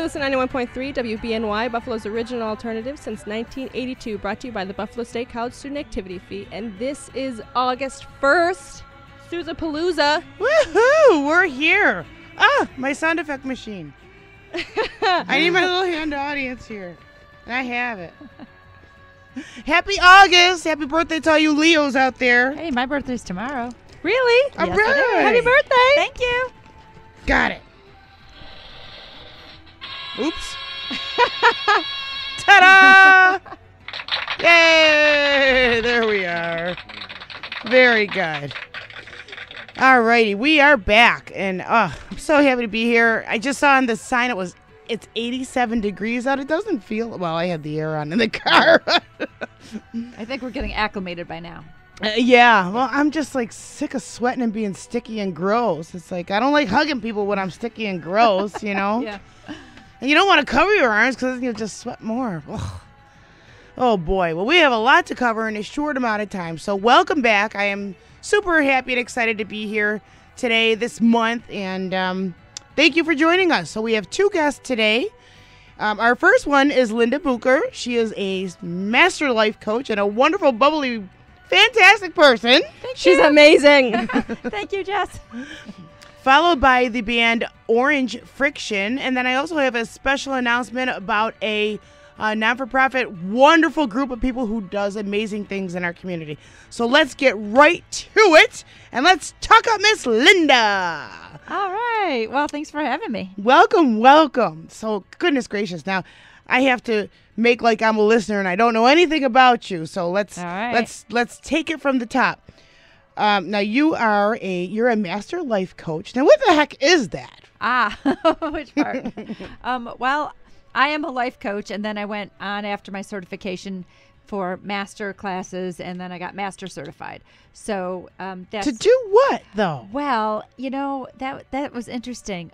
listen to 91.3 WBNY, Buffalo's original alternative since 1982, brought to you by the Buffalo State College Student Activity Fee. And this is August 1st, Suzapalooza. Woohoo! We're here. Ah, my sound effect machine. I need my little hand audience here. And I have it. Happy August! Happy birthday to all you Leos out there. Hey, my birthday's tomorrow. Really? All Yes, right. it is. Happy birthday! Thank you. Got it. Oops. Ta-da! Yay! There we are. Very good. All righty, we are back, and I'm so happy to be here. I just saw on the sign it's 87 degrees out. It doesn't feel well. I had the air on in the car. I think we're getting acclimated by now. Yeah, well, I'm just like sick of sweating and being sticky and gross. It's like I don't like hugging people when I'm sticky and gross, you know? Yeah. And you don't want to cover your arms because you'll just sweat more. Ugh. Oh, boy. Well, we have a lot to cover in a short amount of time. So welcome back. I am super happy and excited to be here today, this month. And thank you for joining us. So we have two guests today. Our first one is Linda Bucher. She is a master life coach and a wonderful, bubbly, fantastic person. She's amazing. Thank you, Jess. Followed by the band Orange Friction. And then I also have a special announcement about a non-for-profit wonderful group of people who does amazing things in our community. So let's get right to it, and let's talk up Miss Linda. All right. Well, thanks for having me. Welcome, welcome. So goodness gracious, now I have to make like I'm a listener and I don't know anything about you. So let's All right. let's take it from the top. Now you're a master life coach. Now what the heck is that? Which part? Well, I am a life coach, and then I went on after my certification for master classes, and then I got master certified. So that's To do what though? well, that was interesting.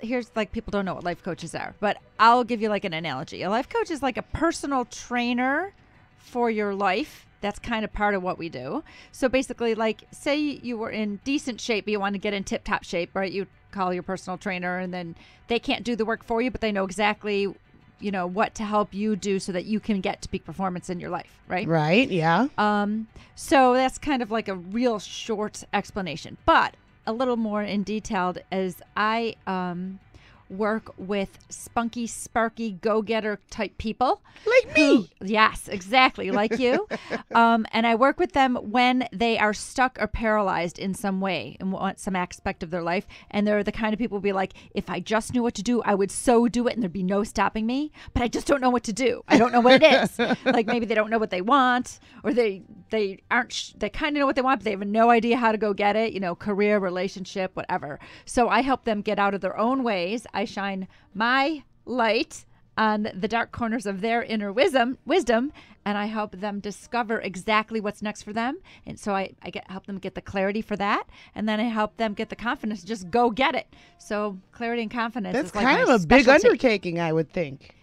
Here's like people don't know what life coaches are, but I'll give you like an analogy. A life coach is like a personal trainer for your life. That's kind of part of what we do. So basically, like, say you were in decent shape, but you want to get in tip-top shape, right? You call your personal trainer, and then they can't do the work for you, but they know exactly, what to help you do so that you can get to peak performance in your life, right? Right, yeah. So that's kind of like a real short explanation. But a little more in detail is I work with spunky, sparky, go-getter type people. Like me. Yes, exactly, like you. And I work with them when they are stuck or paralyzed in some way, in some aspect of their life. And they're the kind of people who be like, if I just knew what to do, I would so do it and there'd be no stopping me. But I just don't know what to do. I don't know what it is. Like maybe they don't know what they want, or they kind of know what they want, but they have no idea how to go get it, career, relationship, whatever. So I help them get out of their own ways. I shine my light on the dark corners of their inner wisdom, and I help them discover exactly what's next for them. And so I help them get the clarity for that, and then I help them get the confidence to just go get it. So clarity and confidence That's is like kind my of a big specialty. undertaking, I would think.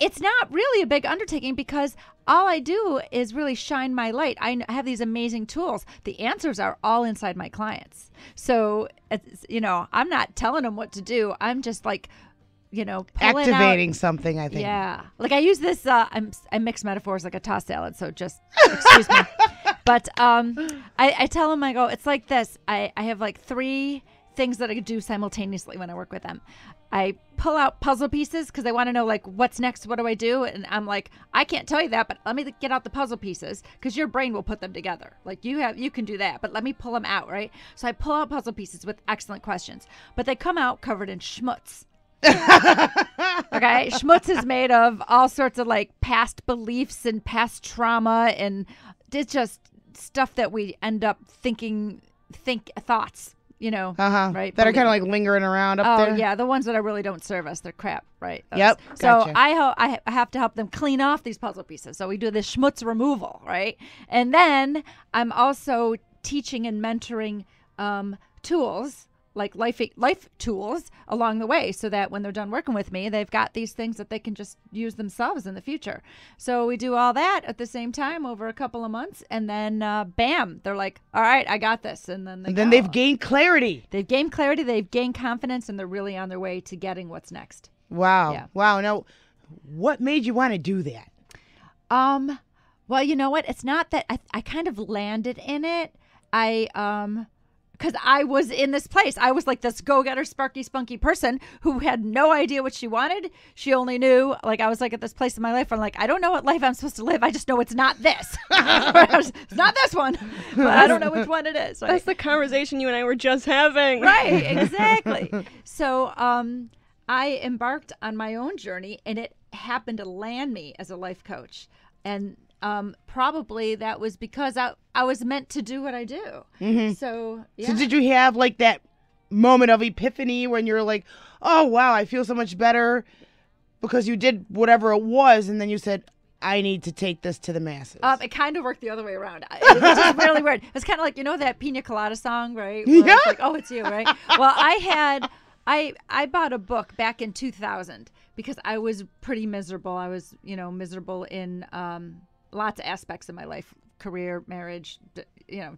It's not really a big undertaking because all I do is really shine my light. I have these amazing tools. The answers are all inside my clients. So, I'm not telling them what to do. I'm just like, pulling Activating out. something, I think. Yeah. Like I use this, I mix metaphors like a tossed salad. So just excuse me. But I tell them, I go, it's like this. I have like three things that I do simultaneously when I work with them. I pull out puzzle pieces because they want to know, like, what's next? What do I do? And I'm like, I can't tell you that, but let me get out the puzzle pieces because your brain will put them together. Like you can do that, but let me pull them out, right? So I pull out puzzle pieces with excellent questions, but they come out covered in schmutz. Okay, schmutz is made of all sorts of like past beliefs and past trauma, and it's just stuff that we end up thoughts. Right? That are kind of like lingering around up there. Oh, yeah. The ones that really don't serve us. They're crap, right? Yep. So Gotcha. I have to help them clean off these puzzle pieces. So we do this schmutz removal, right? And then I'm also teaching and mentoring tools like life tools along the way, so that when they're done working with me, they've got these things that they can just use themselves in the future. So we do all that at the same time over a couple of months, and then bam, they're like, all right, I got this. And then they've gained clarity. They've gained clarity, they've gained confidence, and they're really on their way to getting what's next. Wow. Yeah. Wow. Now, what made you want to do that? Well, you know what? It's not that I kind of landed in it. Because I was in this place. I was like this go-getter, sparky, spunky person who had no idea what she wanted. She only knew, like, I was like at this place in my life where I'm like, I don't know what life I'm supposed to live. I just know it's not this. It's not this one, but I don't know which one it is. Right? That's the conversation you and I were just having. Right, exactly. So I embarked on my own journey, and it happened to land me as a life coach. And probably that was because I was meant to do what I do. Mm-hmm. So, yeah. So did you have like that moment of epiphany when you're like, oh, wow, I feel so much better because you did whatever it was, and then you said, I need to take this to the masses? It kind of worked the other way around. It was just really weird. It was kind of like, you know that Pina Colada song, right? Where Yeah. it's like, oh, it's you, right? Well, I bought a book back in 2000 because I was pretty miserable. I was, miserable in lots of aspects of my life, career, marriage,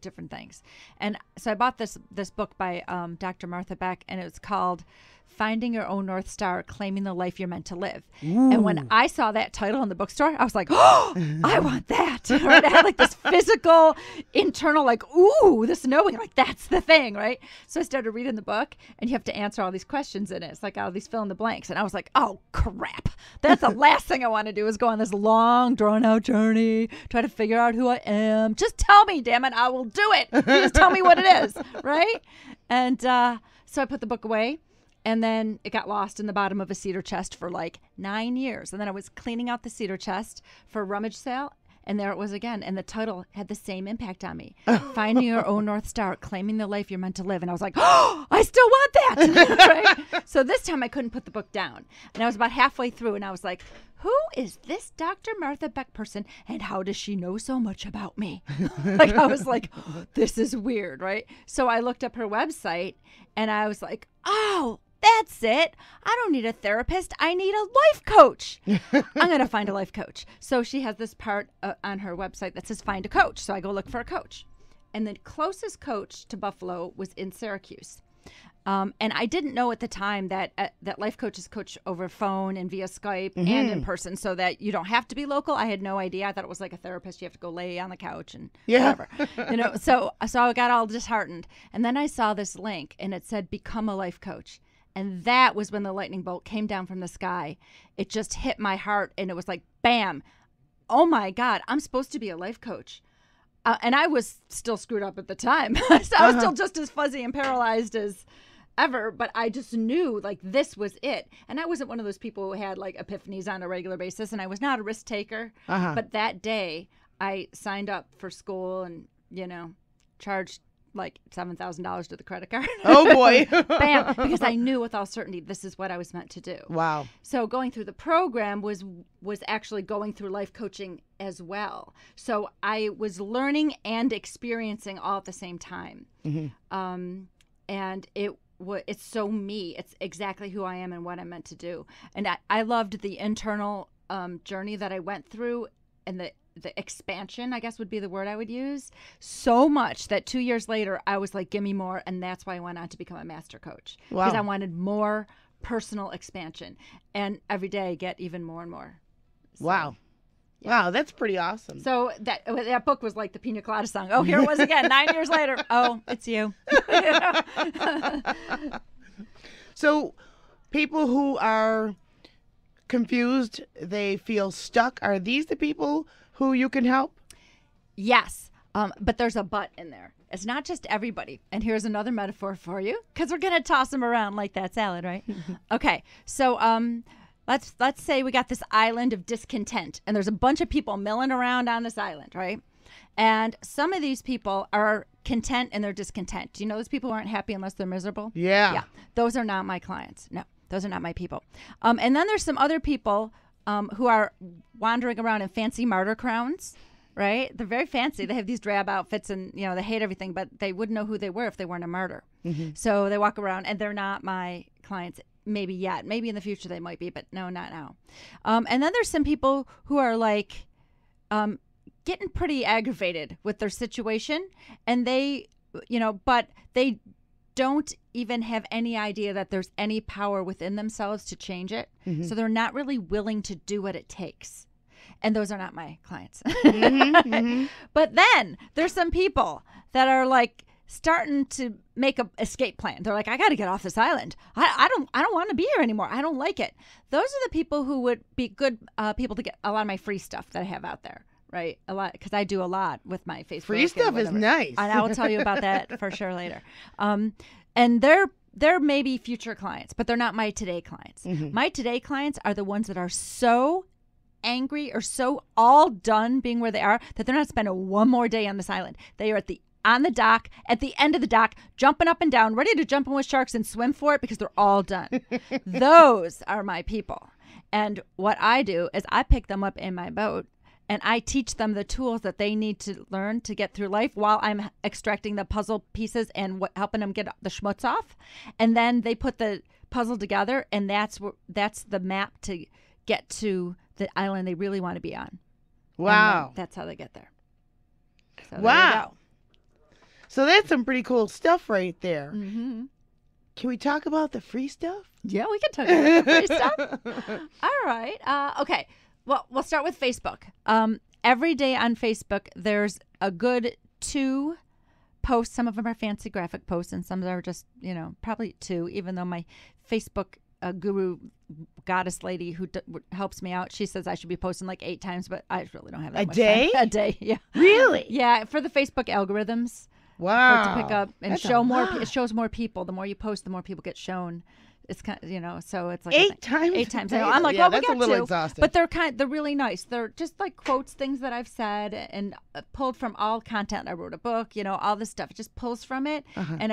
different things. And so I bought this book by Dr. Martha Beck, and it was called Finding Your Own North Star, Claiming the Life You're Meant to Live. Ooh. And when I saw that title in the bookstore, I was like, oh, I want that. Right? I had like this physical, internal, like, ooh, this knowing, like, that's the thing, right? So I started reading the book, and you have to answer all these questions in it. It's like all these fill in the blanks. And I was like, oh, crap. That's the last thing I want to do is go on this long, drawn-out journey, try to figure out who I am. Just tell me, damn it, I will do it. You just tell me what it is, right? And so I put the book away. And then it got lost in the bottom of a cedar chest for like 9 years. And then I was cleaning out the cedar chest for a rummage sale. And there it was again. And the title had the same impact on me. Finding Your Own North Star, Claiming the Life You're Meant to Live. And I was like, oh, I still want that. Right? So this time I couldn't put the book down. And I was about halfway through. And I was like, who is this Dr. Martha Beck person? And how does she know so much about me? Like, I was like, this is weird, right? So I looked up her website. And I was like, oh, that's it. I don't need a therapist. I need a life coach. I'm going to find a life coach. So she has this part on her website that says find a coach. So I go look for a coach. And the closest coach to Buffalo was in Syracuse. And I didn't know at the time that life coaches coach over phone and via Skype and in person, so that you don't have to be local. I had no idea. I thought it was like a therapist. You have to go lay on the couch and whatever. So I got all disheartened. And then I saw this link, and it said become a life coach. And that was when the lightning bolt came down from the sky. It just hit my heart, and it was like, bam. Oh, my God, I'm supposed to be a life coach. And I was still screwed up at the time. So I was still just as fuzzy and paralyzed as ever, but I just knew, like, this was it. And I wasn't one of those people who had, like, epiphanies on a regular basis, and I was not a risk taker. But that day, I signed up for school and, charged like $7,000 to the credit card. Oh boy. Bam. Because I knew with all certainty this is what I was meant to do. Wow. So going through the program was actually going through life coaching as well. So I was learning and experiencing all at the same time. And it's so me. It's exactly who I am and what I'm meant to do. And I loved the internal journey that I went through, and the expansion, I guess would be the word I would use, so much that 2 years later, I was like, give me more. And that's why I went on to become a master coach. Wow. Because I wanted more personal expansion. And every day I get even more and more. So, wow. yeah. Wow, that's pretty awesome. So that book was like the Pina Colada song. Oh, here it was again, 9 years later. Oh, it's you. So people who are confused, they feel stuck, are these the people who you can help? Yes, but there's a but in there. It's not just everybody. And here's another metaphor for you, because we're going to toss them around like that salad, right? Okay, so let's say we got this island of discontent, and there's a bunch of people milling around on this island, right? And some of these people are content in their discontent. Do you know those people who aren't happy unless they're miserable? Yeah. Those are not my clients. No, those are not my people. And then there's some other people who are wandering around in fancy martyr crowns, right? They're very fancy. They have these drab outfits, and they hate everything, but they wouldn't know who they were if they weren't a martyr. So they walk around and they're not my clients maybe yet. Maybe in the future they might be, but no, not now. And then there's some people who are like getting pretty aggravated with their situation, and they, but they don't even have any idea that there's any power within themselves to change it. So they're not really willing to do what it takes. And those are not my clients. But then there's some people that are like starting to make a escape plan. They're like, I got to get off this island. I don't want to be here anymore. I don't like it. Those are the people who would be good people to get a lot of my free stuff that I have out there. Right, a lot, because I do a lot with my Facebook. Free stuff is nice. And I will tell you about that for sure later. And they're maybe future clients, but they're not my today clients. My today clients are the ones that are so angry or so all done being where they are that they're not spending one more day on this island. They are on the dock, at the end of the dock, jumping up and down, ready to jump in with sharks and swim for it because they're all done. Those are my people. And what I do is I pick them up in my boat, and I teach them the tools that they need to learn to get through life while I'm extracting the puzzle pieces and helping them get the schmutz off. And then they put the puzzle together, and that's the map to get to the island they really want to be on. Wow. That's how they get there. So wow. There you go. So that's some pretty cool stuff right there. Can we talk about the free stuff? Yeah, we can talk about the free stuff. All right. Okay. Well, we'll start with Facebook. Every day on Facebook, there's a good 2 posts. Some of them are fancy graphic posts, and some are just, probably 2, even though my Facebook guru goddess lady who helps me out, she says I should be posting like 8 times, but I really don't have that much time. A day? Yeah. Really? Yeah, for the Facebook algorithms. Wow. For it to pick up and That's show a more. lot. It shows more people. The more you post, the more people get shown. It's kind of, so it's like 8 times. 8 times. a day? I'm like, yeah, well, that's we a got little 2, exhausting. but they're really nice. They're just like quotes, things that I've said, and pulled from all content. I wrote a book, all this stuff. It just pulls from it, and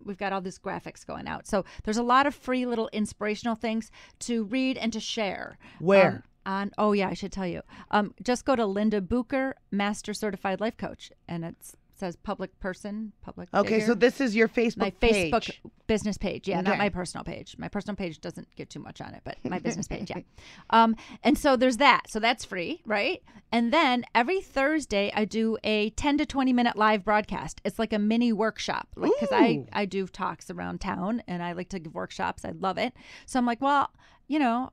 we've got all these graphics going out. So there's a lot of free little inspirational things to read and to share. Where? I should tell you. Just go to Linda Bucher, Master Certified Life Coach, and it's says public Okay, figure. so this is your Facebook my page. Facebook business page. Yeah, not Okay. my personal page. My personal page doesn't get too much on it, but my business page, yeah. And so there's that. So that's free, right? And then every Thursday I do a 10 to 20 minute live broadcast. It's like a mini workshop, because Ooh. I do talks around town, and I like to give workshops. I love it. So I'm like, well,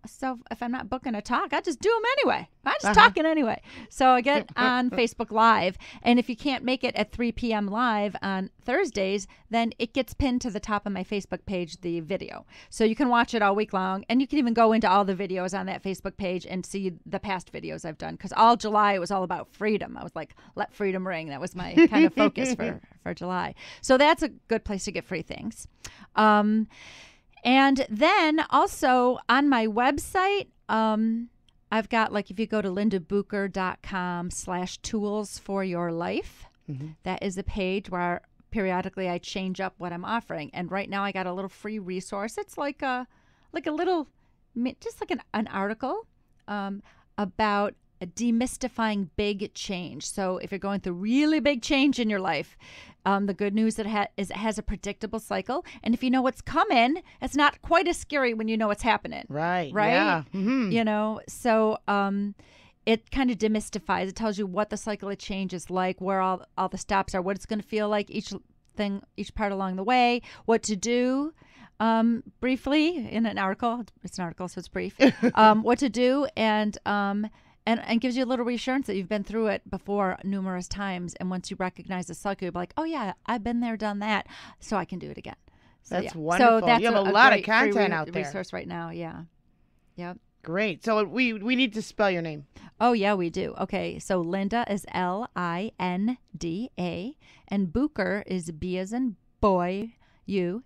so if I'm not booking a talk, I just do them anyway. I'm just talking anyway. So I get on Facebook Live, and if you can't make it at 3 p.m. live on Thursdays, then it gets pinned to the top of my Facebook page, the video. So you can watch it all week long, and you can even go into all the videos on that Facebook page and see the past videos I've done, because all July it was all about freedom. I was like, let freedom ring. That was my kind of focus for July. So that's a good place to get free things. And then also on my website, I've got, like, if you go to lindabucher.com/tools for your life, that is a page where periodically I change up what I'm offering. And right now I got a little free resource. It's like a little, just like an article about demystifying big change. So if you're going through really big change in your life, the good news is it has a predictable cycle. And if you know what's coming, it's not quite as scary when you know what's happening. Right. Right. Yeah. Mm-hmm. So it kind of demystifies. It tells you what the cycle of change is like, where all the stops are, what it's going to feel like, each part along the way, what to do. Briefly in an article, it's an article, so it's brief, what to do, and gives you a little reassurance that you've been through it before numerous times. And once you recognize the cycle, you'll be like, oh yeah, I've been there, done that, so I can do it again. So, That's wonderful. So that's you have a lot of great free content out there. resource right now, yeah. Yep. Great. So we need to spell your name. Oh, yeah, we do. Okay, so Linda is Linda, and Bucher is B as in boy, Ucher.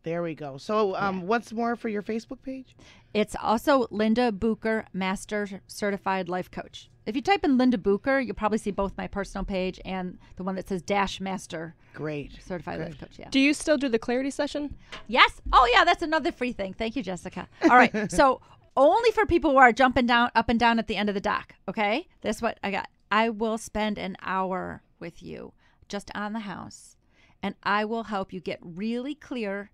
There we go. So what's more for your Facebook page? It's also Linda Bucher, Master Certified Life Coach. If you type in Linda Bucher, you'll probably see both my personal page and the one that says Master Great. Certified Life Coach. Yeah. Do you still do the clarity session? Yes. Oh, yeah, that's another free thing. Thank you, Jessica. All right. So only for people who are jumping down, up and down at the end of the dock. Okay. That's what I got. I will spend an hour with you just on the house. and I will help you get really clear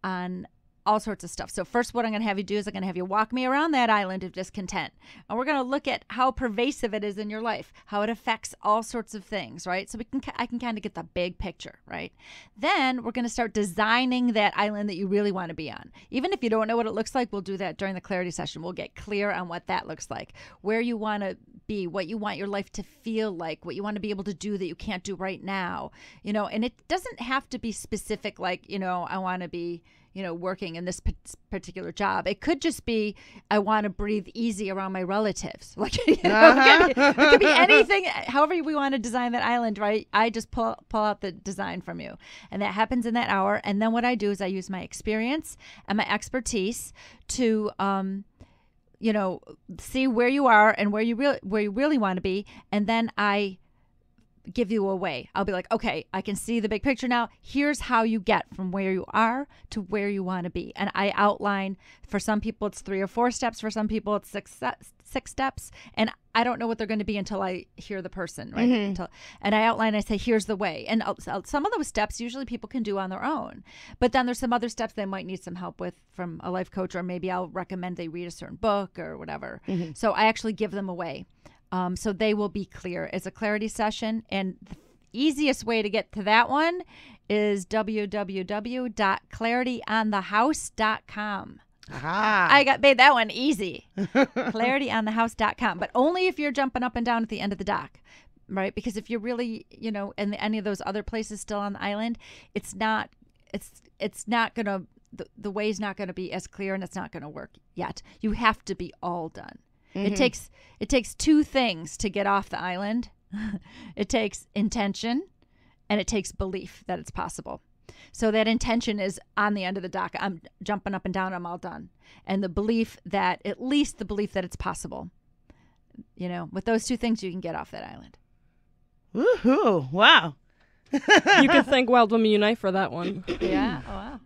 on all sorts of stuff. So first, what I'm going to have you do is I'm going to have you walk me around that island of discontent. And we're going to look at how pervasive it is in your life, how it affects all sorts of things, right? So I can kind of get the big picture, right? Then we're going to start designing that island that you really want to be on. Even if you don't know what it looks like, we'll do that during the clarity session. We'll get clear on what that looks like, where you want to be, what you want your life to feel like, what you want to be able to do that you can't do right now, and it doesn't have to be specific, like, I want to be working in this particular job. It could just be, I want to breathe easy around my relatives. Like, it could be anything, however we want to design that island, right? I just pull out the design from you. And that happens in that hour. And then what I do is I use my experience and my expertise to, see where you are and where you really want to be. And then I give you a way. I'll be like, okay, I can see the big picture now. Here's how you get from where you are to where you want to be. And I outline, for some people it's 3 or 4 steps, for some people it's six steps. And I don't know what they're going to be until I hear the person, right? And I outline, I say, here's the way. And some of those steps usually people can do on their own. But then there's some other steps they might need some help with from a life coach, or maybe I'll recommend they read a certain book or whatever. So I actually give them away. So they will be clear. It's a clarity session. And the easiest way to get to that one is www.clarityonthehouse.com. I made that one easy. Clarityonthehouse.com. But only if you're jumping up and down at the end of the dock, right? Because if you're really, in any of those other places still on the island, it's not going to, the way's not going to be as clear, and it's not going to work yet. You have to be all done. It takes 2 things to get off the island. It takes intention, and it takes belief that it's possible. So that intention is on the end of the dock. I'm jumping up and down. I'm all done. And the belief that, at least the belief that it's possible. With those 2 things, you can get off that island. Woohoo! Wow. You could thank Wild Women Unite for that one. Yeah. Oh, wow.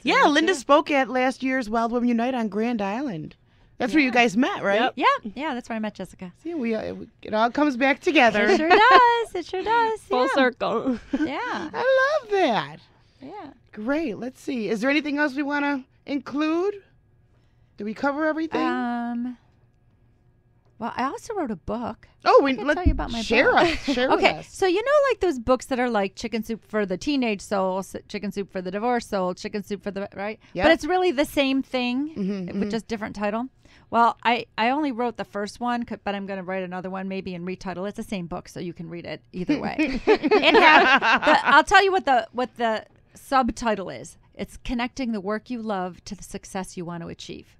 Yeah, Linda spoke at last year's Wild Women Unite on Grand Island. That's where you guys met, right? Yep. Yeah, that's where I met Jessica. See, it all comes back together. It sure does. It sure does. Full circle. Yeah. I love that. Yeah. Great. Let's see. Is there anything else we want to include? Did we cover everything? Well, I also wrote a book. Oh, let's tell you about my share book. Share with Okay, us. so like those books that are like Chicken Soup for the Teenage Soul, Chicken Soup for the Divorced Soul, Chicken Soup for the, right? Yep. But it's really the same thing with just different title. Well, I only wrote the first one, but I'm going to write another one maybe and retitle it. It's the same book, so you can read it either way. I'll tell you what the subtitle is. It's Connecting the Work You Love to the Success You Want to Achieve.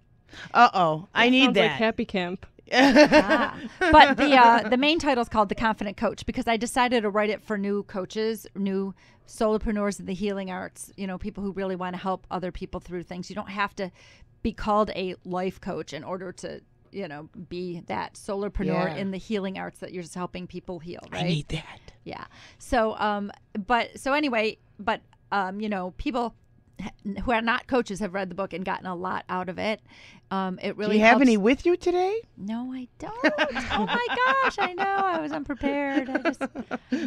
I need sounds that. like Happy Camp. But the main title is called The Confident Coach, because I decided to write it for new coaches, new solopreneurs in the healing arts, people who really want to help other people through things. You don't have to be called a life coach in order to, be that solopreneur in the healing arts that you're just helping people heal, right? I need that. Yeah. So, people who are not coaches have read the book and gotten a lot out of it. It really Do you have helps. any with you today? No, I don't. Oh my gosh, I know. I was unprepared.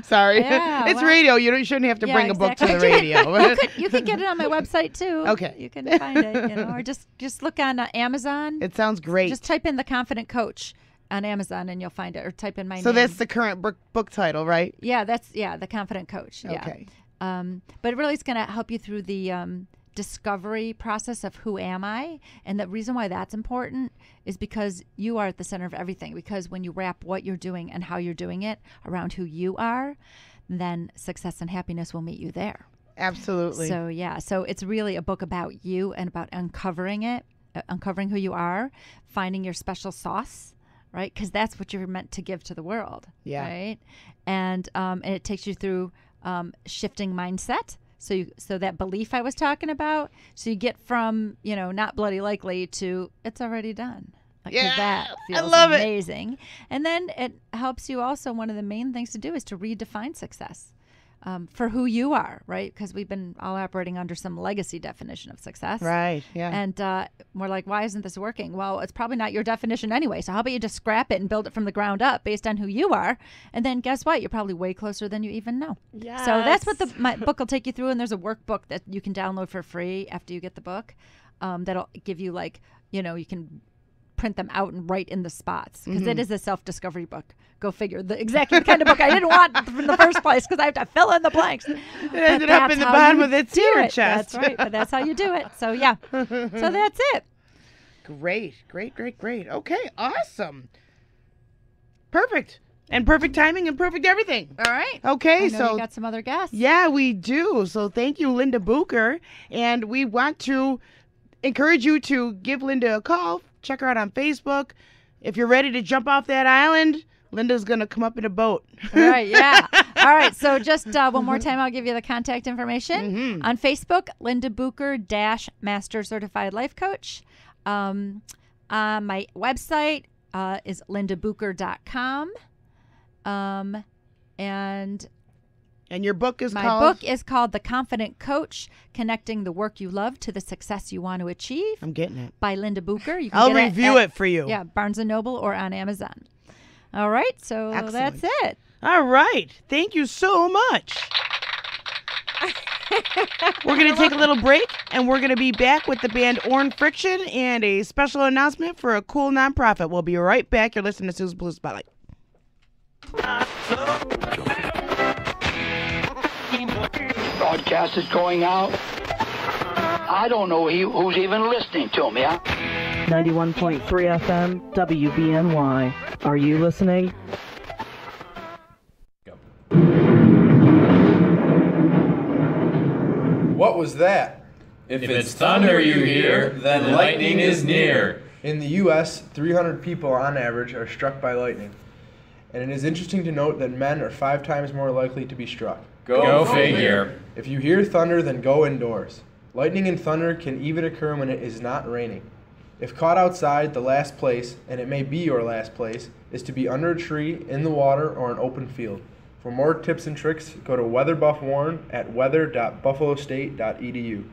Sorry. Yeah, It's radio. You shouldn't have to bring a book to the exactly. radio. You can get it on my website too. Okay. You can find it, or just look on Amazon. It sounds great. Just type in The Confident Coach on Amazon and you'll find it, or type in my name. So that's the current book title, right? Yeah, The Confident Coach. Yeah. Okay. But really it's going to help you through the discovery process of who am I. And the reason why that's important is because you are at the center of everything. Because when you wrap what you're doing and how you're doing it around who you are, then success and happiness will meet you there. Absolutely. So so it's really a book about you and about uncovering who you are, finding your special sauce, right? Because that's what you're meant to give to the world. Yeah. Right. And it takes you through shifting mindset. So that belief I was talking about. So you get from, not bloody likely to it's already done. Yeah, that feels I love amazing. And then it helps you also. One of the main things to do is to redefine success. for who you are, right? Because we've been all operating under some legacy definition of success. Right, yeah. And we're like, why isn't this working? Well, it's probably not your definition anyway. So how about you just scrap it and build it from the ground up based on who you are? And then guess what? You're probably way closer than you even know. Yes. So that's what my book will take you through. And there's a workbook that you can download for free after you get the book. That'll give you you can print them out and write in the spots because it is a self-discovery book. Go figure. Exactly the kind of book I didn't want from the first place because I have to fill in the blanks. It ended up in the bottom of the theater chest. That's right, but that's how you do it. So yeah, so that's it. Great. Okay, awesome. Perfect. And perfect timing and perfect everything. All right. Okay, I know we got some other guests. Yeah, we do. So thank you, Linda Bucher. And we want to encourage you to give Linda a call. Check her out on Facebook. If you're ready to jump off that island, Linda's going to come up in a boat. All right, yeah. All right, so just one more time, I'll give you the contact information. On Facebook, Linda Bucher - Master Certified Life Coach. My website is lindabucher.com. And your book is My called? book is called The Confident Coach, Connecting the Work You Love to the Success You Want to Achieve. I'm getting it. By Linda Bucher. You can I'll get review it for you. Yeah, Barnes & Noble or on Amazon. All right, so Excellent. that's it. All right. Thank you so much. We're going to take a little break, and we're going to be back with the band Orn Friction and a special announcement for a cool nonprofit. We'll be right back. You're listening to Suzapalooza Spotlight. Broadcast is going out. I don't know who's even listening to me. 91.3 FM, WBNY. Are you listening? What was that? If it's thunder you hear, then lightning is near. In the U.S., 300 people on average are struck by lightning. And it is interesting to note that men are 5 times more likely to be struck. Go figure. If you hear thunder, then go indoors. Lightning and thunder can even occur when it is not raining. If caught outside, the last place, and it may be your last place, is to be under a tree, in the water, or an open field. For more tips and tricks, go to Weather Buff Warren at weather.buffalostate.edu.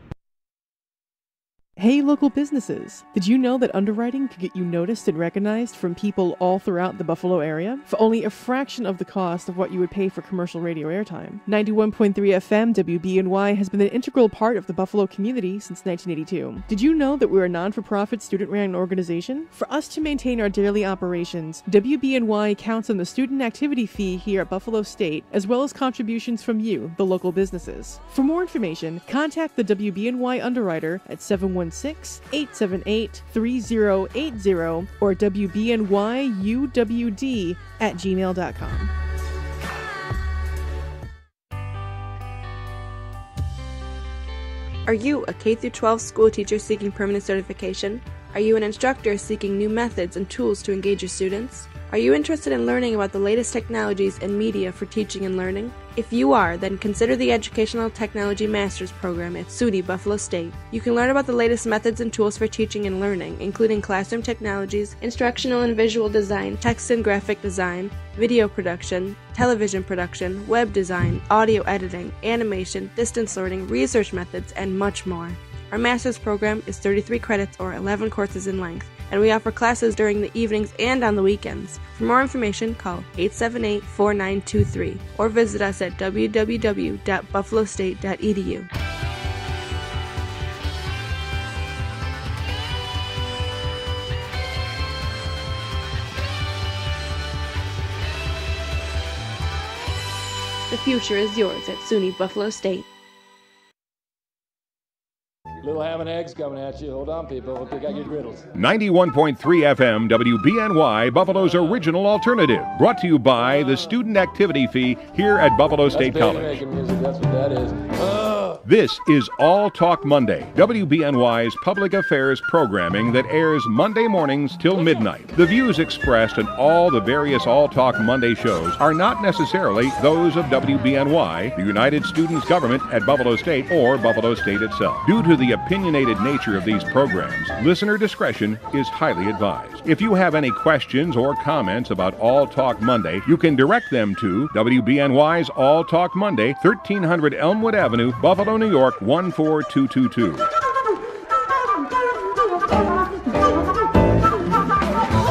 Hey local businesses! Did you know that underwriting could get you noticed and recognized from people all throughout the Buffalo area for only a fraction of the cost of what you would pay for commercial radio airtime? 91.3 FM WBNY has been an integral part of the Buffalo community since 1982. Did you know that we're a non-for-profit student-run organization? For us to maintain our daily operations, WBNY counts on the student activity fee here at Buffalo State, as well as contributions from you, the local businesses. For more information, contact the WBNY underwriter at 716-878-3080 or WBNYUWD@gmail.com. Are you a K-12 school teacher seeking permanent certification? Are you an instructor seeking new methods and tools to engage your students? Are you interested in learning about the latest technologies and media for teaching and learning? If you are, then consider the Educational Technology Master's Program at SUNY Buffalo State. You can learn about the latest methods and tools for teaching and learning, including classroom technologies, instructional and visual design, text and graphic design, video production, television production, web design, audio editing, animation, distance learning, research methods, and much more. Our master's program is 33 credits or 11 courses in length, and we offer classes during the evenings and on the weekends. For more information, call 878-4923 or visit us at www.buffalostate.edu. The future is yours at SUNY Buffalo State. Little ham and eggs coming at you. Hold on, people. Hope you got your griddles. 91.3 FM WBNY, Buffalo's original alternative. Brought to you by the student activity fee here at Buffalo State College. Making music. That's what that is. This is All Talk Monday, WBNY's public affairs programming that airs Monday mornings till midnight. The views expressed in all the various All Talk Monday shows are not necessarily those of WBNY, the United Students Government at Buffalo State, or Buffalo State itself. Due to the opinionated nature of these programs, listener discretion is highly advised. If you have any questions or comments about All Talk Monday, you can direct them to WBNY's All Talk Monday, 1300 Elmwood Avenue, Buffalo, New York, 14222.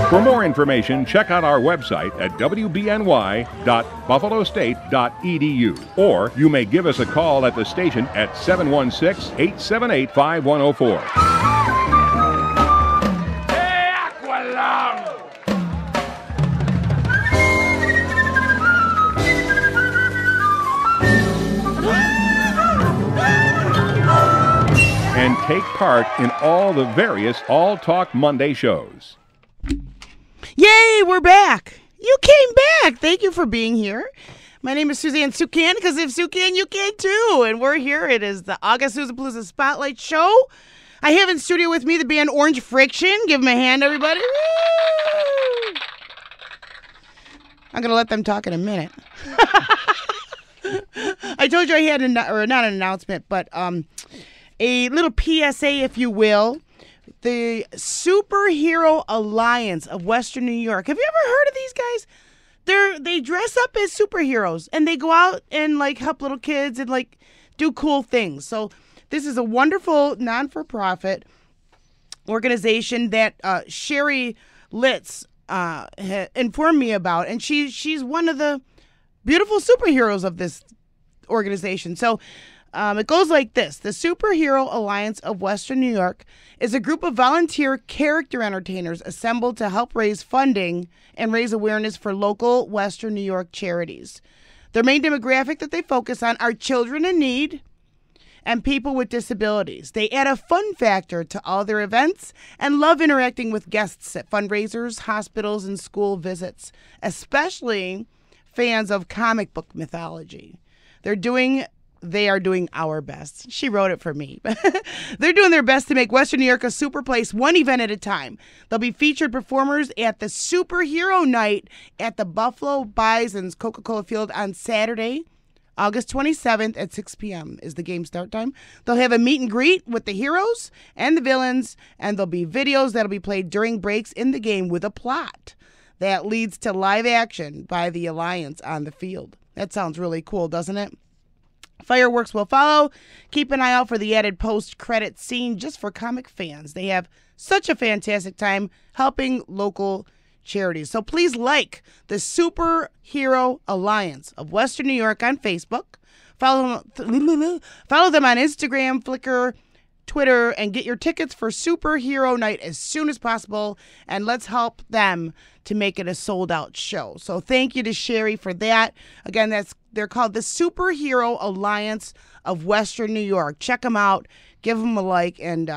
For more information, check out our website at wbny.buffalostate.edu, or you may give us a call at the station at 716-878-5104. And take part in all the various All Talk Monday shows. Yay, we're back. You came back. Thank you for being here. My name is Suzanne Sue Can, because if Sue can, you can too. And we're here. It is the August Suzapalooza Spotlight Show. I have in studio with me the band Orange Friction. Give them a hand, everybody. Woo! I'm going to let them talk in a minute. I told you I had, not an announcement, but a little PSA, if you will. The Superhero Alliance of Western New York. Have you ever heard of these guys? They dress up as superheroes and they go out and like help little kids and like do cool things. So this is a wonderful non-for-profit organization that Sherry Litz informed me about, and she's one of the beautiful superheroes of this organization. So it goes like this. The Superhero Alliance of Western New York is a group of volunteer character entertainers assembled to help raise funding and raise awareness for local Western New York charities. Their main demographic that they focus on are children in need and people with disabilities. They add a fun factor to all their events and love interacting with guests at fundraisers, hospitals, and school visits, especially fans of comic book mythology. They are doing our best. She wrote it for me. They're doing their best to make Western New York a super place, one event at a time. They'll be featured performers at the Superhero Night at the Buffalo Bison's Coca-Cola Field on Saturday, August 27th at 6 p.m. is the game start time. They'll have a meet and greet with the heroes and the villains, and there'll be videos that'll be played during breaks in the game with a plot that leads to live action by the Alliance on the field. That sounds really cool, doesn't it? Fireworks will follow. Keep an eye out for the added post-credit scene just for comic fans. They have such a fantastic time helping local charities. So please like the Superhero Alliance of Western New York on Facebook. Follow them on Instagram, Flickr, Twitter, and get your tickets for Superhero Night as soon as possible. And let's help them to make it a sold-out show. So thank you to Sherry for that. Again, they're called the Superhero Alliance of Western New York. Check them out. Give them a like, and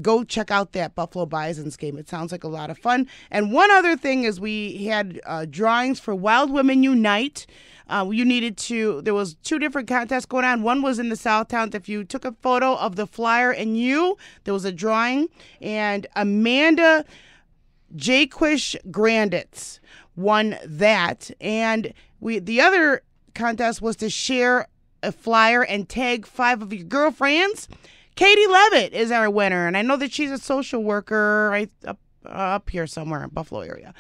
go check out that Buffalo Bison's game. It sounds like a lot of fun. And one other thing is we had drawings for Wild Women Unite. There was 2 different contests going on. One was in the Southtown. If you took a photo of the flyer and there was a drawing. And Amanda Jaquish Granditz won that. And the other contest was to share a flyer and tag 5 of your girlfriends. Katie Levitt is our winner, and I know that she's a social worker right up here somewhere in Buffalo area.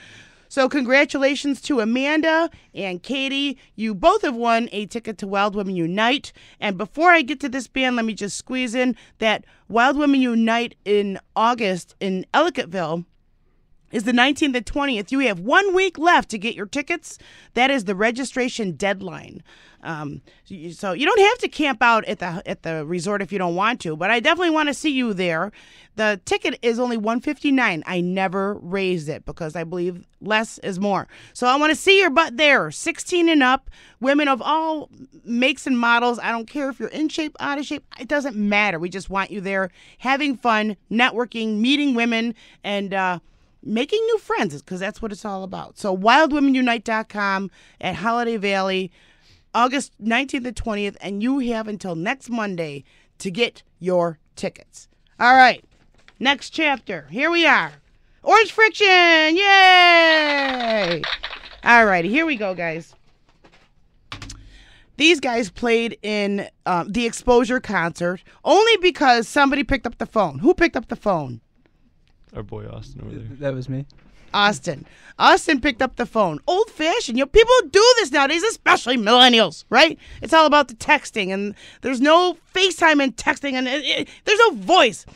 So congratulations to Amanda and Katie. You both have won a ticket to Wild Women Unite. And before I get to this band, let me just squeeze in that Wild Women Unite in August in Ellicottville is the 19th and 20th. You have 1 week left to get your tickets. That is the registration deadline. So you don't have to camp out at the resort if you don't want to, but I definitely want to see you there. The ticket is only $159. I never raised it because I believe less is more. So I want to see your butt there. 16 and up, women of all makes and models. I don't care if you're in shape, out of shape. It doesn't matter. We just want you there having fun, networking, meeting women, and making new friends, because that's what it's all about. So wildwomenunite.com at Holiday Valley, August 19th and 20th, and you have until next Monday to get your tickets. All right, next chapter. Here we are. Orange Friction, yay! All righty, here we go, guys. These guys played in the Exposure concert only because somebody picked up the phone. Who picked up the phone? our boy Austin over there. That was me. Austin picked up the phone. Old fashioned. People do this nowadays, especially millennials, right? It's all about the texting, and there's no FaceTime and texting, and there's no voice.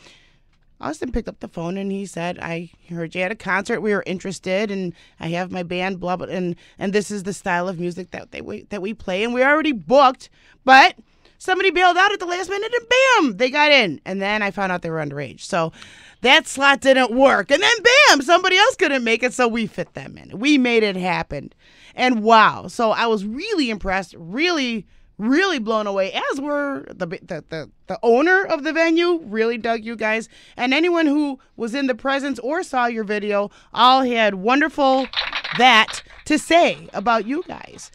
Austin picked up the phone and he said, I heard you at a concert. We were interested, and I have my band, blah, blah, and this is the style of music that we play, and we're already booked, but somebody bailed out at the last minute, and bam, they got in. And then I found out they were underage. So that slot didn't work. And then bam, somebody else couldn't make it, so we fit them in. We made it happen. And wow. So I was really impressed, really blown away, as were the owner of the venue. Really dug you guys. And anyone who was in the presence or saw your video all had wonderful that to say about you guys.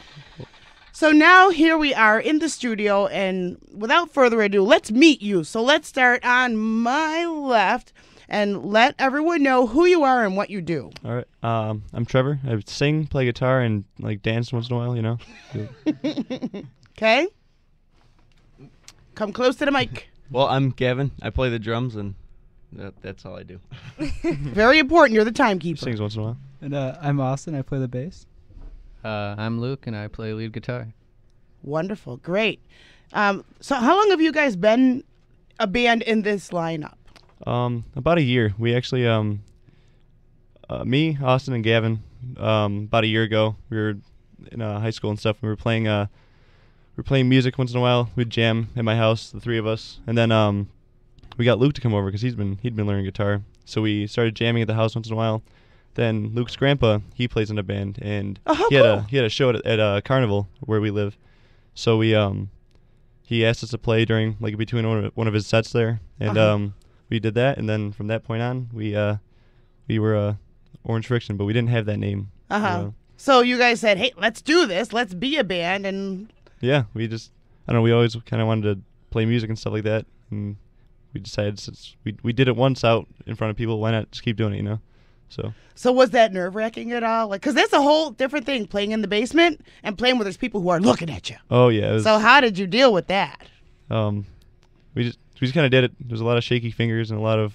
So now here we are in the studio, and without further ado, let's meet you. So let's start on my left and let everyone know who you are and what you do. All right. I'm Trevor. I sing, play guitar, and like dance once in a while, you know. Okay. Come close to the mic. Well, I'm Gavin. I play the drums, and that's all I do. Very important. You're the timekeeper. Sings once in a while. And I'm Austin. I play the bass. I'm Luke, and I play lead guitar. Wonderful. Great. So how long have you guys been a band in this lineup? About a year. We actually, me, Austin, and Gavin, about a year ago, we were in high school and stuff. We were playing music once in a while. We'd jam at my house, the three of us, and then we got Luke to come over because he'd been learning guitar. So we started jamming at the house once in a while. Then Luke's grandpa, he plays in a band, and he had a show at a carnival where we live. So he asked us to play during between one of his sets there, and we did that. And then from that point on, we were Orange Friction, but we didn't have that name. So you guys said, "Hey, let's do this. Let's be a band." And yeah, we just we always kind of wanted to play music and stuff like that, and we decided since we did it once out in front of people, why not just keep doing it, you know? So was that nerve-wracking at all? Because that's a whole different thing, playing in the basement and playing where there's people who are looking at you. Oh yeah. So how did you deal with that? We just kind of did it. There's a lot of shaky fingers and a lot of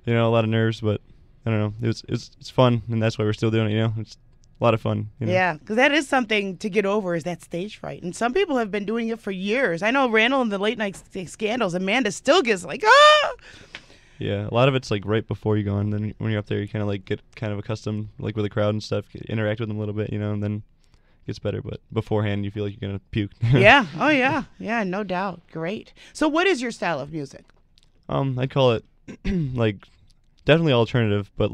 nerves, but I don't know. It's fun, and that's why we're still doing it. You know, it's a lot of fun. You know? Yeah, because that is something to get over, is that stage fright. And some people have been doing it for years. I know Randall in the late night scandals, Amanda still gets ah! Yeah, a lot of it's right before you go on. Then when you're up there, you kind of get kind of accustomed with the crowd and stuff, interact with them a little bit, you know, and then it gets better. But beforehand, you feel like you're gonna puke. Yeah. Oh yeah. Yeah. No doubt. Great. So what is your style of music? I'd call it definitely alternative, but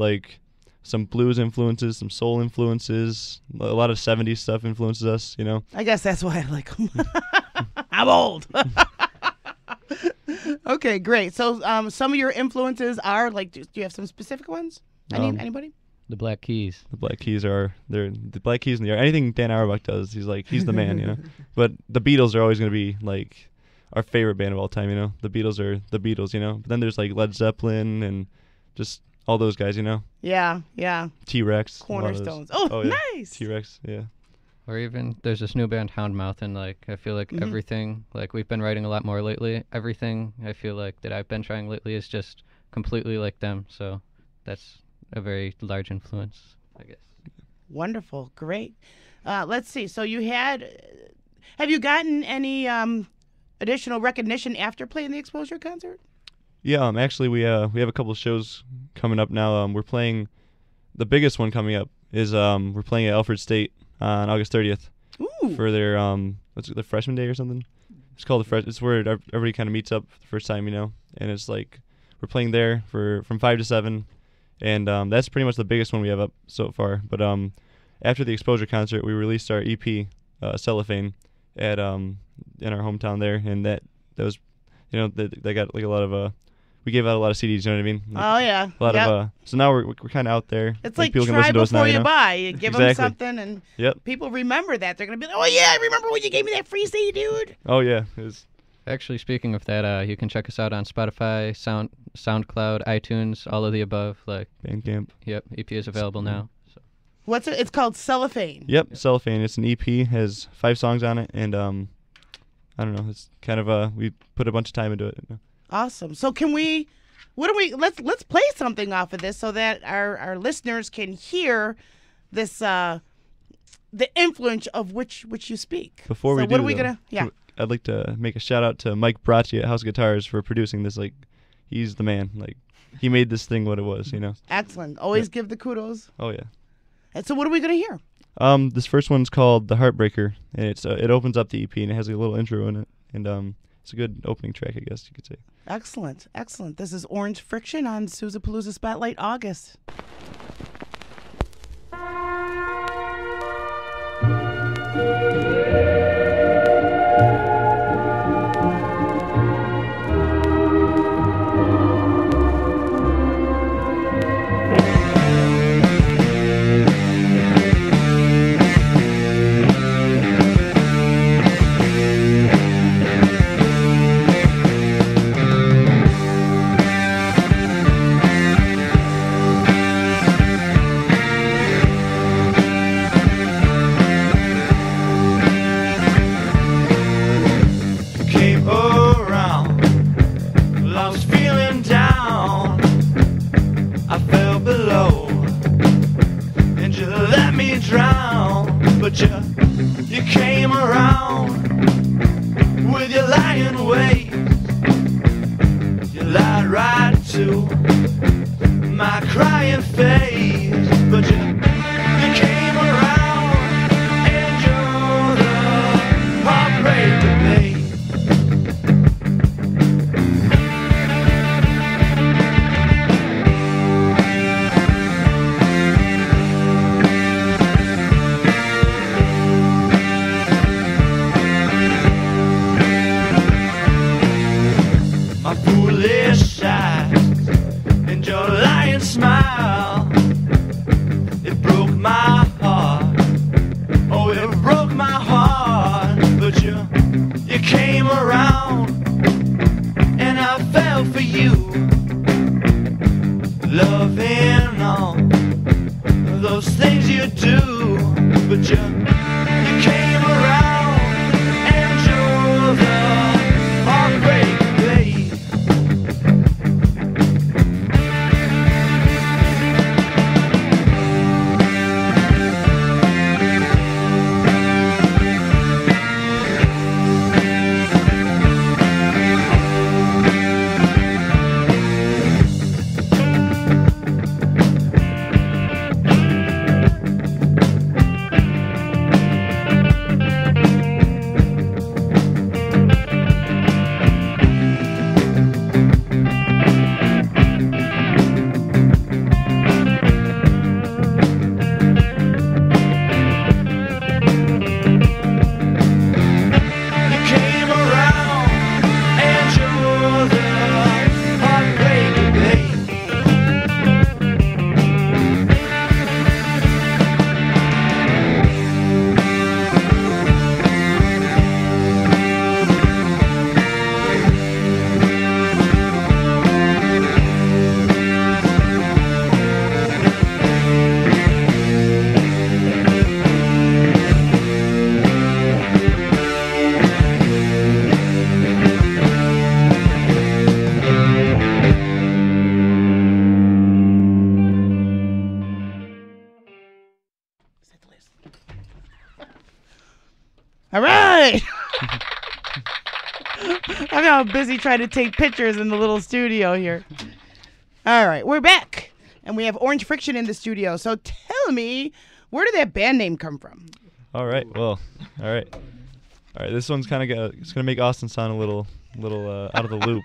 some blues influences, some soul influences, a lot of 70s stuff influences us, you know. I guess that's why I like them. I'm old. Okay, great. So some of your influences are do you have some specific ones? Anybody? The Black Keys. The Black Keys are the Black Keys in the air. Anything Dan Auerbach does, he's the man, you know. But the Beatles are always going to be our favorite band of all time, you know. The Beatles are the Beatles, you know. But then there's Led Zeppelin and just all those guys, you know. Yeah, yeah. T-Rex. Cornerstones. Oh, yeah. Nice. T-Rex, yeah. Or even there's this new band Houndmouth, and I feel like everything we've been writing a lot more lately. Everything I feel that I've been trying lately is just completely like them. So that's a very large influence, I guess. Wonderful, great. Let's see. So have you gotten any additional recognition after playing the Exposure concert? Yeah, actually we have a couple of shows coming up now. We're playing, the biggest one coming up is we're playing at Alfred State on August 30th. Ooh. For their what's it, the freshman day or something. It's called it's where everybody kind of meets up for the first time, you know, and it's we're playing there from 5 to 7, and that's pretty much the biggest one we have up so far. But after the Exposure concert, we released our EP Cellophane at in our hometown there, and that was, you know, they got a lot of we gave out a lot of CDs, you know what I mean? Oh yeah. A lot of so now we're kind of out there. It's people try can listen to us before now, you know? buy. You give them something, and people remember that. They're gonna be like, "Oh yeah, I remember when you gave me that free CD, dude." Oh yeah. Actually, speaking of that, you can check us out on Spotify, SoundCloud, iTunes, all of the above. Bandcamp. Yep, EP is available now. So. What's it? It's called Cellophane. Yep, Cellophane. It's an EP. Has 5 songs on it, and I don't know. It's kind of we put a bunch of time into it. Awesome. So can we what do we? Let's play something off of this so that our listeners can hear this. The influence of which you speak. Before we do, what are we gonna? Yeah. I'd like to make a shout out to Mike Bracci at House Guitars for producing this. Like, he's the man. Like, he made this thing what it was. Excellent. Always give the kudos. Oh yeah. And so, what are we gonna hear? This first one's called "The Heartbreaker," and it opens up the EP and it has a little intro in it, and it's a good opening track, I guess you could say. Excellent. This is Orange Friction on Suzapalooza Spotlight August. You came around with your lying ways. You lied right to my crying face. But you came around and you're the heartbreaker, babe. Foolish eyes and your lying smile, it broke my heart. Oh, it broke my heart. But you came around and I fell for you, loving all those things you do. But you came around and you're the heartbreaker, babe. All right. I'm now busy trying to take pictures in the little studio here. All right, we're back, and we have Orange Friction in the studio. So tell me, where did that band name come from? All right. Well, all right. This one's kind of it's gonna make Austin sound a little out of the loop,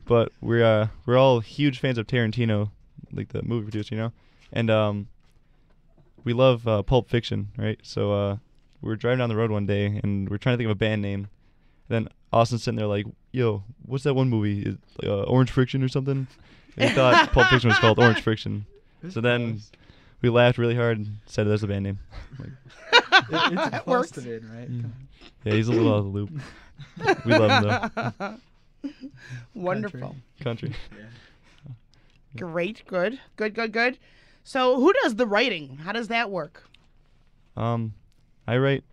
but we're all huge fans of Tarantino, like the movie producer, and we love Pulp Fiction, right? So we were driving down the road one day, and we're trying to think of a band name. Then Austin's sitting there like, "Yo, what's that one movie? Orange Friction or something?" And he thought Pulp Fiction was called Orange Friction. So then we laughed really hard and said that's the band name. It's close to it, right? Yeah, he's a little out of the loop. We love him though. Wonderful. Country. Yeah. Great. Good. So who does the writing? How does that work? I write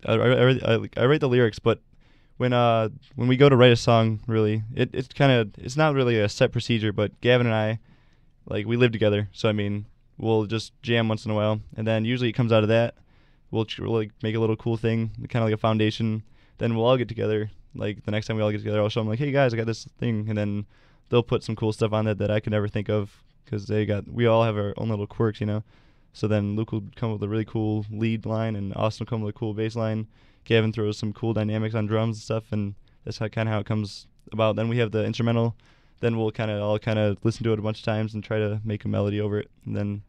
I write the lyrics, but when we go to write a song, really, it's not really a set procedure, but Gavin and I, like, we live together, so I mean, we'll just jam once in a while, and then usually it comes out of that. We'll like make a little cool thing, kind of like a foundation. Then we'll all get together. Like the next time we all get together, I'll show them like, hey guys, I got this thing, and then they'll put some cool stuff on that I could never think of because we all have our own little quirks, you know. So then Luke will come up with a really cool lead line, and Austin will come up with a cool bass line. Gavin throws some cool dynamics on drums and stuff, and that's kind of how it comes about. Then we have the instrumental. Then we'll all listen to it a bunch of times and try to make a melody over it, and then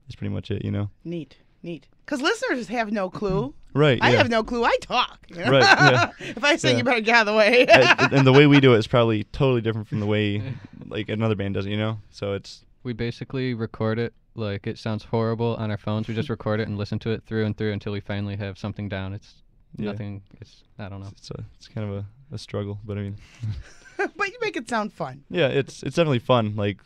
that's pretty much it, you know. Neat. Because listeners have no clue. Right. I yeah. have no clue. I talk. You know? Right. Yeah. If I say you better get out of the way. And the way we do it is probably totally different from the way like another band does it, you know. So we basically record it like it sounds horrible on our phones. We just record it and listen to it through and through until we finally have something down. It's nothing. It's I don't know. It's kind of a struggle, but I mean. But you make it sound fun. Yeah, it's definitely fun. Like.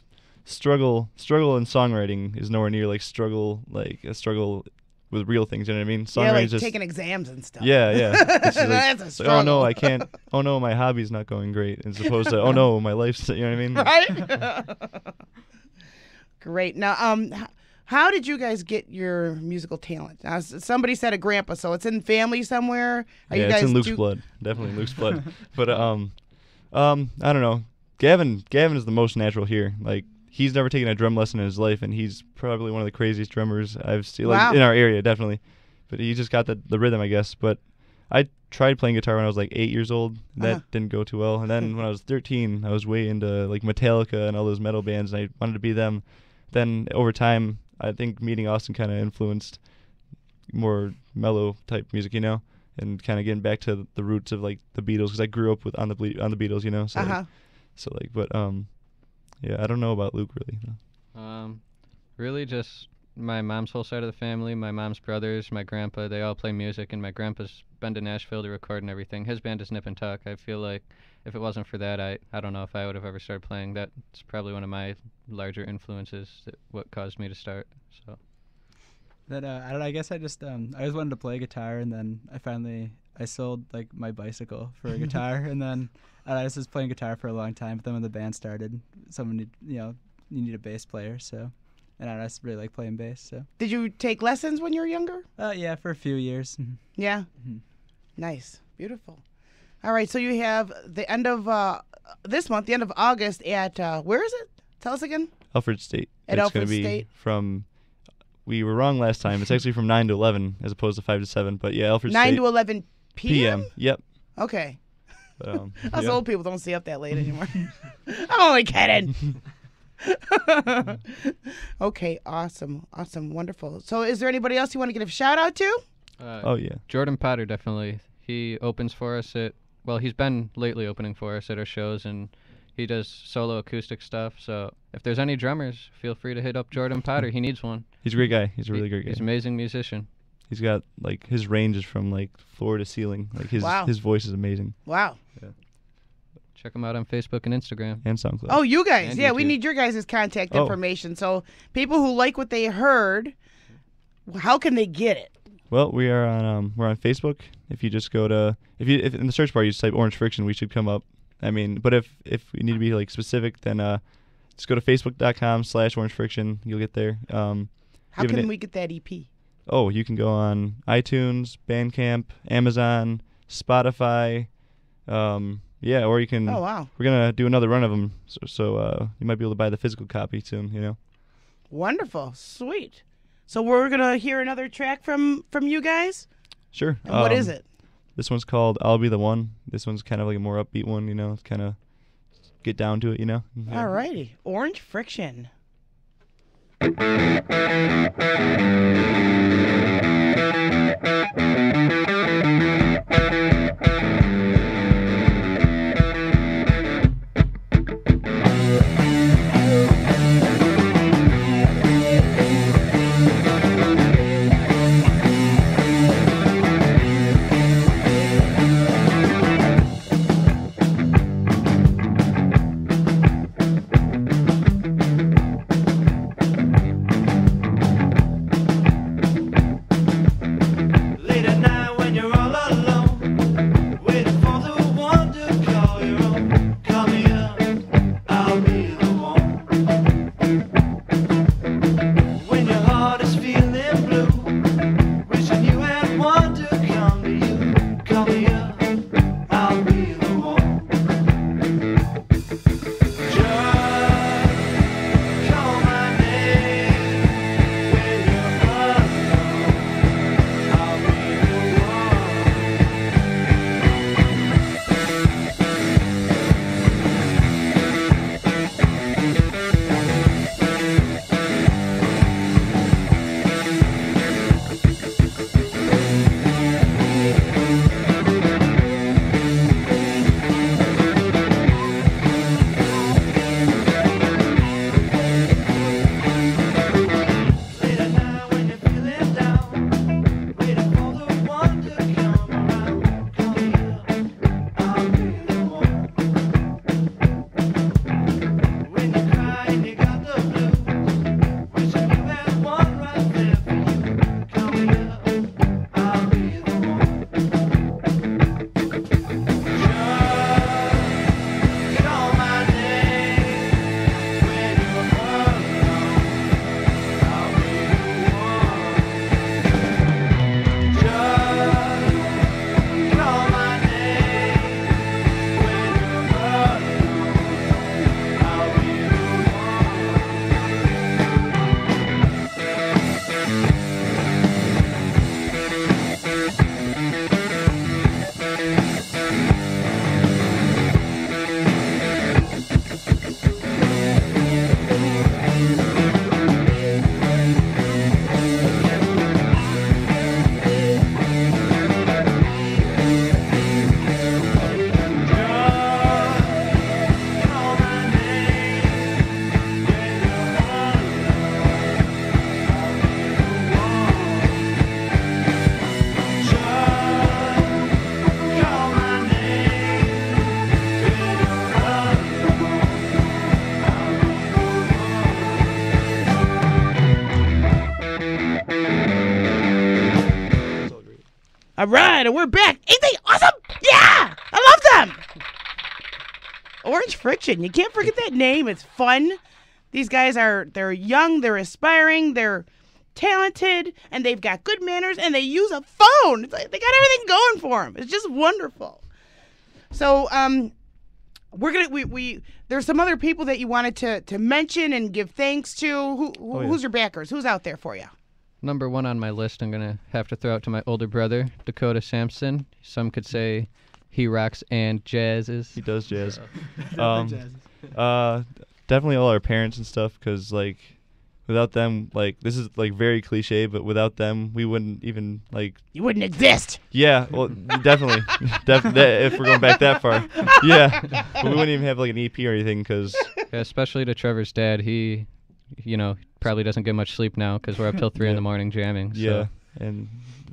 Struggle in songwriting is nowhere near like a struggle with real things. You know what I mean? Yeah, like just taking exams and stuff. Yeah. It's like, that's a struggle. Oh no, I can't. Oh no, my hobby's not going great. As opposed to oh no, my life's. You know what I mean? Right. Great. Now, how did you guys get your musical talent? Now, somebody said a grandpa, so it's in family somewhere. It's in Luke's blood. Definitely in Luke's blood. But I don't know. Gavin is the most natural here. Like. He's never taken a drum lesson in his life, and he's probably one of the craziest drummers I've seen in our area, definitely. But he just got the rhythm, I guess. But I tried playing guitar when I was like 8 years old. That didn't go too well. And then when I was 13, I was way into like Metallica and all those metal bands, and I wanted to be them. Then over time, I think meeting Austin kind of influenced more mellow type music, you know, and kind of getting back to the roots of like the Beatles because I grew up on the Beatles, you know. So yeah, I don't know about Luke really. No. Really just my mom's whole side of the family, my mom's brothers, my grandpa, they all play music, and my grandpa's been to Nashville to record and everything. His band is Nip and Tuck. I feel like if it wasn't for that, I don't know if I would have ever started playing. That's probably one of my larger influences, what caused me to start. So. Then I don't know, I guess I just I always wanted to play guitar, and then I sold like my bicycle for a guitar, and then I was just playing guitar for a long time. But then when the band started, you need a bass player, so and I just really like playing bass. So did you take lessons when you were younger? Yeah, for a few years. Yeah, nice, beautiful. All right, so you have the end of this month, the end of August at where is it? Tell us again. Alfred State. At Alfred State. We were wrong last time. It's actually from 9 to 11 as opposed to 5 to 7. But yeah, Alfred State. 9 to 11 p.m.? Yep. Okay. But, Us old people don't stay up that late anymore. I'm only kidding. Okay, awesome, wonderful. So is there anybody else you want to give a shout out to? Oh, yeah. Jordan Potter, definitely. He opens for us he's been lately opening for us at our shows, and he does solo acoustic stuff. So if there's any drummers, feel free to hit up Jordan Potter. He needs one. He's a great guy. He's a really great guy. He's an amazing musician. He's got, like, his range is from, like, floor to ceiling. Like, his voice is amazing. Wow. Yeah. Check him out on Facebook and Instagram. And SoundCloud. Oh, you guys. And yeah, YouTube. we need your guys' contact information. So people who like what they heard, how can they get it? Well, we're on Facebook. If you just go to if in the search bar you just type Orange Friction, we should come up. I mean, but if you need to be like specific, then just go to facebook.com/Orange Friction. You'll get there. How can we get that EP? Oh, you can go on iTunes, Bandcamp, Amazon, Spotify. Yeah, or you can. Oh wow! We're gonna do another run of them, so you might be able to buy the physical copy soon. You know. Wonderful, sweet. So we're gonna hear another track from you guys. Sure. And what is it? This one's called "I'll Be the One." This one's kind of like a more upbeat one. You know, it's kind of get down to it. You know. Yeah. All righty, Orange Friction. All right, and we're back. Ain't they awesome? Yeah, I love them. Orange Friction. You can't forget that name. It's fun. These guys they're young, they're aspiring, they're talented, and they've got good manners, and they use a phone. It's like they got everything going for them. It's just wonderful. So, there's some other people that you wanted to mention and give thanks to. Who's your backers? Who's out there for you? Number one on my list, I'm going to have to throw out to my older brother, Dakota Sampson. Some could say he rocks and jazzes. He does jazz. Definitely all our parents and stuff, because, like, without them, like, this is, like, very cliche, but without them, we wouldn't even, like... You wouldn't exist. Yeah, well, definitely. If we're going back that far. Yeah. But we wouldn't even have, like, an EP or anything, because... Yeah, especially to Trevor's dad. He, probably doesn't get much sleep now, because we're up till 3 in the morning jamming. So. Yeah, and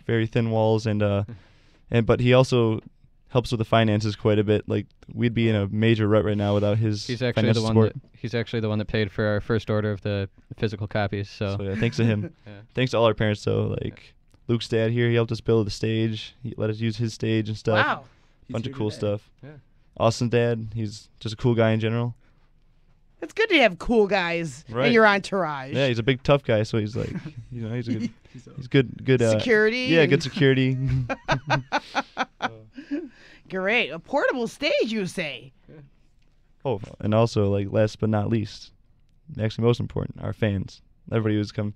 very thin walls, but he also... helps with the finances quite a bit. Like, we'd be in a major rut right now without his financial support. He's actually the one that paid for our first order of the physical copies. So yeah, thanks to him. Yeah. Thanks to all our parents, though. Like, Luke's dad here, he helped us build the stage. He let us use his stage and stuff. Wow. Bunch of cool stuff. Yeah. Austin's dad, he's just a cool guy in general. It's good to have cool guys in your entourage. Yeah, he's a big tough guy, so he's like, he's a good, he's good security. Yeah, good security. Great. A portable stage, you say? Oh, and also, like, last but not least, actually most important, our fans. Everybody who's come.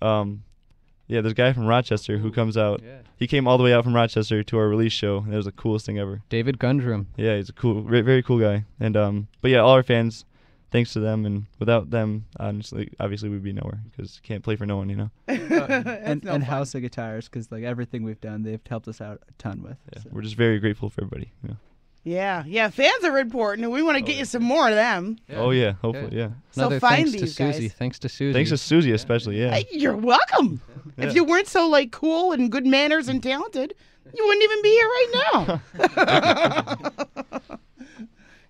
There's a guy from Rochester who comes out. Yeah. He came all the way out from Rochester to our release show, and it was the coolest thing ever. David Gundrum. Yeah, he's a cool, very cool guy. And but yeah, all our fans, thanks to them, and without them, honestly, obviously we'd be nowhere, because can't play for no one, and House of Guitars, because, like, everything we've done, they've helped us out a ton with. Yeah, so. We're just very grateful for everybody. Yeah, fans are important, and we want to get you some more of them. Yeah. Oh yeah, hopefully, yeah. So find these guys. Thanks to Susie. Thanks to Susie, especially. Yeah. You're welcome. Yeah. If you weren't so, like, cool and good manners and talented, you wouldn't even be here right now.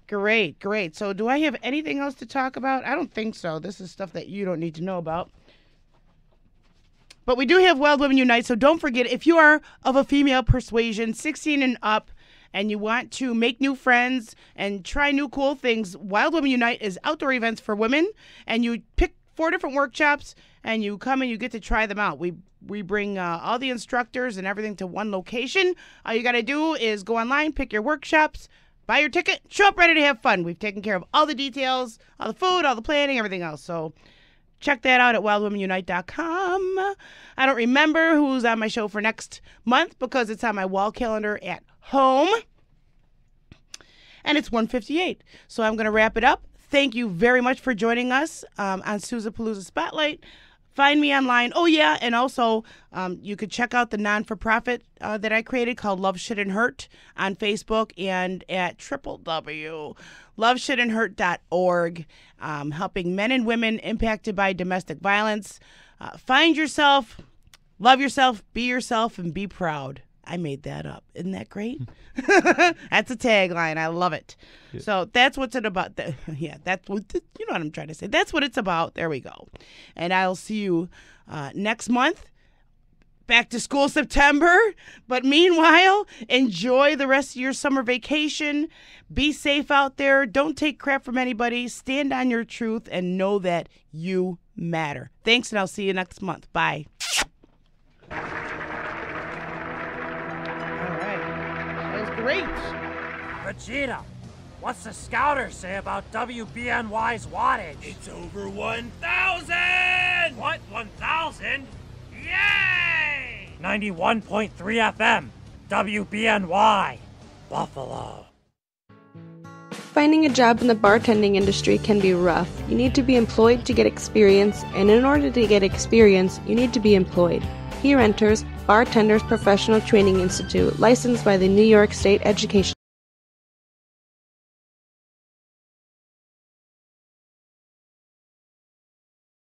Great. So do I have anything else to talk about? I don't think so. This is stuff that you don't need to know about. But we do have Wild Women Unite, so don't forget, if you are of a female persuasion, 16 and up, and you want to make new friends and try new cool things, Wild Women Unite is outdoor events for women, and you pick 4 different workshops, and you come and you get to try them out. We bring all the instructors and everything to one location. All you got to do is go online, pick your workshops, buy your ticket, show up ready to have fun. We've taken care of all the details, all the food, all the planning, everything else. So check that out at wildwomenunite.com. I don't remember who's on my show for next month because it's on my wall calendar at home. And it's 1:58. So I'm going to wrap it up. Thank you very much for joining us on Suzapalooza Spotlight. Find me online. Oh, yeah, and also you could check out the non-for-profit that I created called Love Shouldn't Hurt on Facebook and at www.loveshouldn'thurt.org, helping men and women impacted by domestic violence. Find yourself, love yourself, be yourself, and be proud. I made that up. Isn't that great? That's a tagline. I love it. Yeah. So that's what's it about. That's what you know what I'm trying to say. That's what it's about. There we go. And I'll see you next month. Back to school September. But meanwhile, enjoy the rest of your summer vacation. Be safe out there. Don't take crap from anybody. Stand on your truth and know that you matter. Thanks, and I'll see you next month. Bye. Great. Vegeta, what's the scouter say about WBNY's wattage? It's over 1,000! What, 1,000? Yay! 91.3 FM, WBNY, Buffalo. Finding a job in the bartending industry can be rough. You need to be employed to get experience, and in order to get experience, you need to be employed. Here enters Bartenders Professional Training Institute, licensed by the New York State Education